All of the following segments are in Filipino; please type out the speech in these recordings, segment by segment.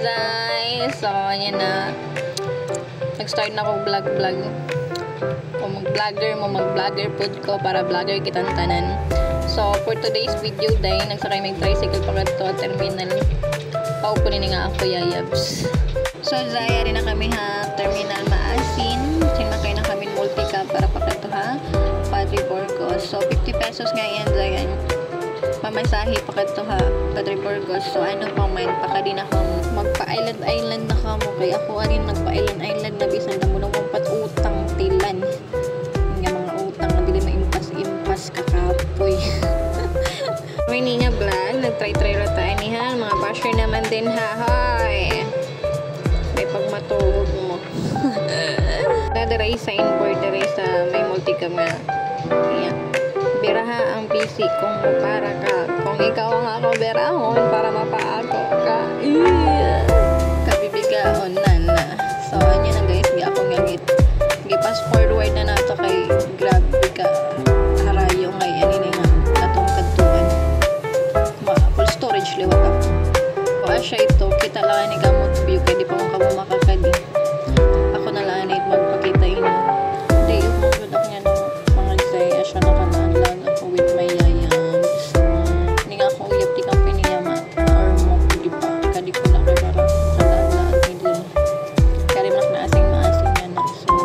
guys! So, ayan na. Nag-start na ako vlog-vlog. Kung mag-vlogger food ko para vlogger kitang tanan. So, for today's video day, nagsakay mag-tricycle pa to terminal. Paupunin nga ako, yayabs. So, zaya rin na kami ha, terminal maasin. Sinmakay na kami multi-cab para pakanto ha, Padre Burgos. So, 50 pesos nga yan, zaya. Pamasahe pakanto ha, Padre Burgos. So, ano pang may pakadin ako, magpa-island na kamo. Kaya ako alin nagpa-island na bisan na mo nung utang tilan. Yung mga utang na dili maimpas kakapoy. May nga vlog, nag-try rataan niya. Mga basher naman din ha, hoy. May pagmatulog mo. Nadaray sa inboard, daray sa may multicam nga. Ayan. Biraha ang busy kung para ka. Kung ikaw ang ako berahon para mapaako ka. Kabibigaon na. So, ano na guys, di ako nga gi-pass forward na nato kay grabe ka. Harayo ngay ani nga atong kadtuan. Full storage liwa ka. O asya ito, kita lang ni kamot view kay di pa mo kamo makakadi. Ako na lang ni magpakita ini. Di yung mga niya no mga day asya na kanaan lang ako with my yayams. Ni nga ako uyap di company yama or mo di pa kadi ko na kay para kadaan hindi. Kaya rin na asing maasing yan na. So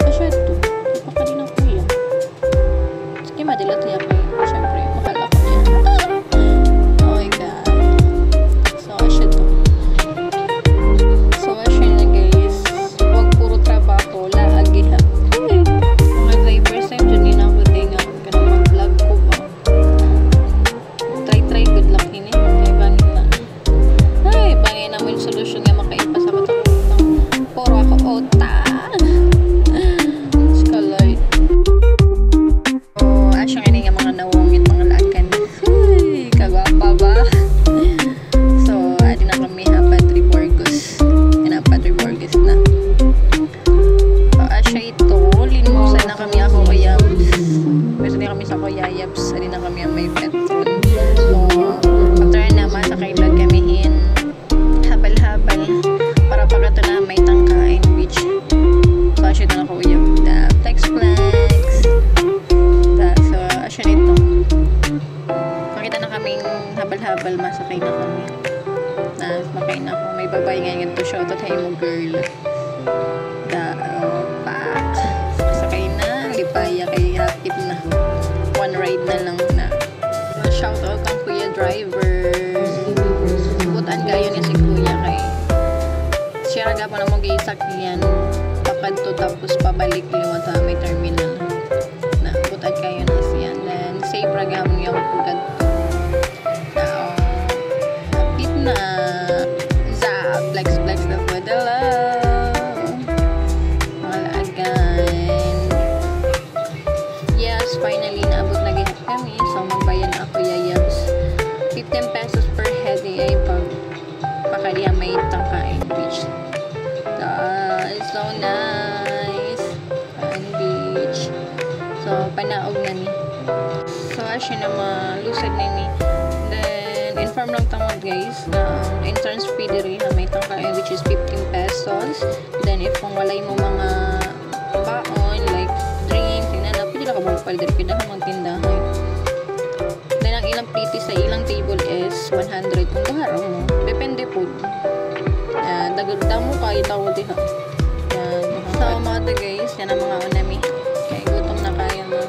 asya ito, di pa kadi na kuya. Sige madilat niya kay syempre makala ko niya. Oh my god. So asya ito. So asya na guys. Huwag puro trabaho, laagi ha. Mga day first time dyan din ako din nga ganun mag-vlog ko ba. Try good luck ini. Kaya bangin na. Ay, bangin na mo yung solusyon nga makaipas ako ito. Puro ako ota. Skalite. Oh, asya nga nga mga nawangin, mga lakan. Ay, kagwapa ba? So, adi na kami ha, Padre Burgos. Yan na, Padre Burgos na. So, asya ito, linusan na kami ako kayabs. Basta na kami sa kayabs. Adi na kami ang may petrol. So, after naman, nakailag kamihin. Habal-habal. Para pagkato na may tangkain beach. So, asya na ako kayab. Flex. So, asya nito. Pakita na kaming habal-habal, masakay na kami. Makay na ako. May babae ngayon to shoutout hay mo girl. Pak. Sakay na. Lipaya kay rapid na. One ride na lang na. Shoutout ang kuya driver. Butan gayon niya si kuya kay siya raga pa na mo gisakyan. Pakadto tapos pabalik liwat sa may terminal. Na butan kayo na siya. Then safe raga mo yung pagkadto. Rapid na. Flex na po dala. Malagan. Yes, finally naabot na gihap kami. So magbayan ako yayabs. 15 pesos per head ay pag pakaliya may tangkain beach. It's so nice. Ang beach. So panaog na ni. So asya na malusad na ni. Inform lang tamo guys na entrance fee diri ha may tangkain which is 15 pesos. Then if kung walay mo mga baon like drink, tingnan na pwede na ka magpal diri pindahan magtindahan. Then ang ilang plate sa ilang table is 100 kung baharaw mo. Depende po. Dagdag mo kay tawo diha. So mga guys, yan ang mga unami. Kay gutom na kayo na.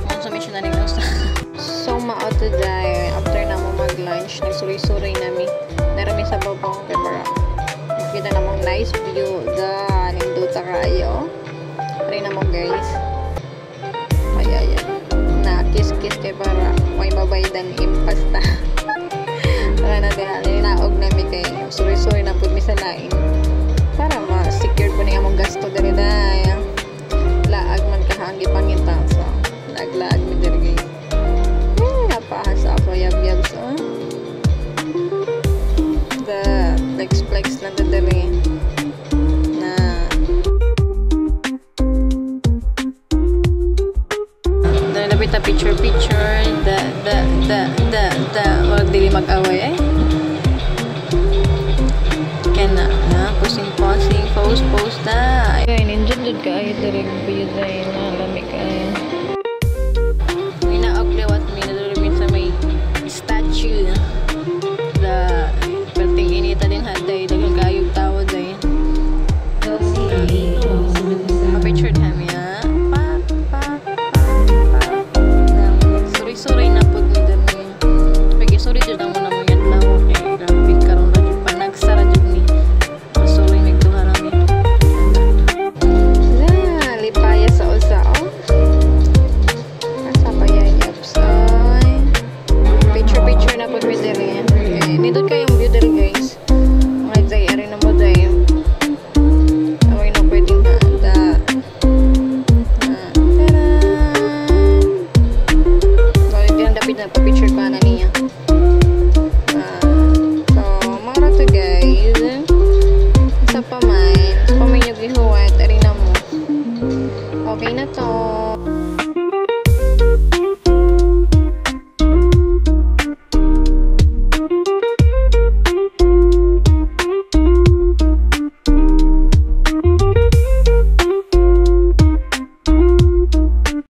Consumption na rin sa. So ma-auto dahil after na mo mag-lunch, nagsuri-suri nami. Narami sa babang camera. Nakita na mong nice view. Nindota kayo. Rin na mo guys. Ay. Na kiss-kiss kay para may mabaydan impasta. Saka na dahil naog nami kay suri-suri na po sa lain. Para ma-secure po na yung gasto dali dahil. Laag man kahangi pangita. So, naglaag mo dali guys. Napahas ako yab-yab so the flex lang dadali na nabita picture wag dili mag-away big view dahil nalamig kayo. Inaagliwat mi nadulumin sa may statue. The perting inita din haday dagang kayog tao dahil. Mapictured kami ha. Suri-suri na po ni Dani. Pagi suri dyan ang muna mga tao. Grabe karoon na dyan. Panagsara dyan ni. Masuri nagduha namin. Lipaya sa usao. Asa pa yan yaps. Picture na po ni Dani. Nindot kayong beauty guys. Mga day, ari na mo day. Away na pwedeng handa. Picture pa na niya. So, mga rato guys. Isa pa man. Sa pamain yung gihuwat. Ari na mo. Okay na to.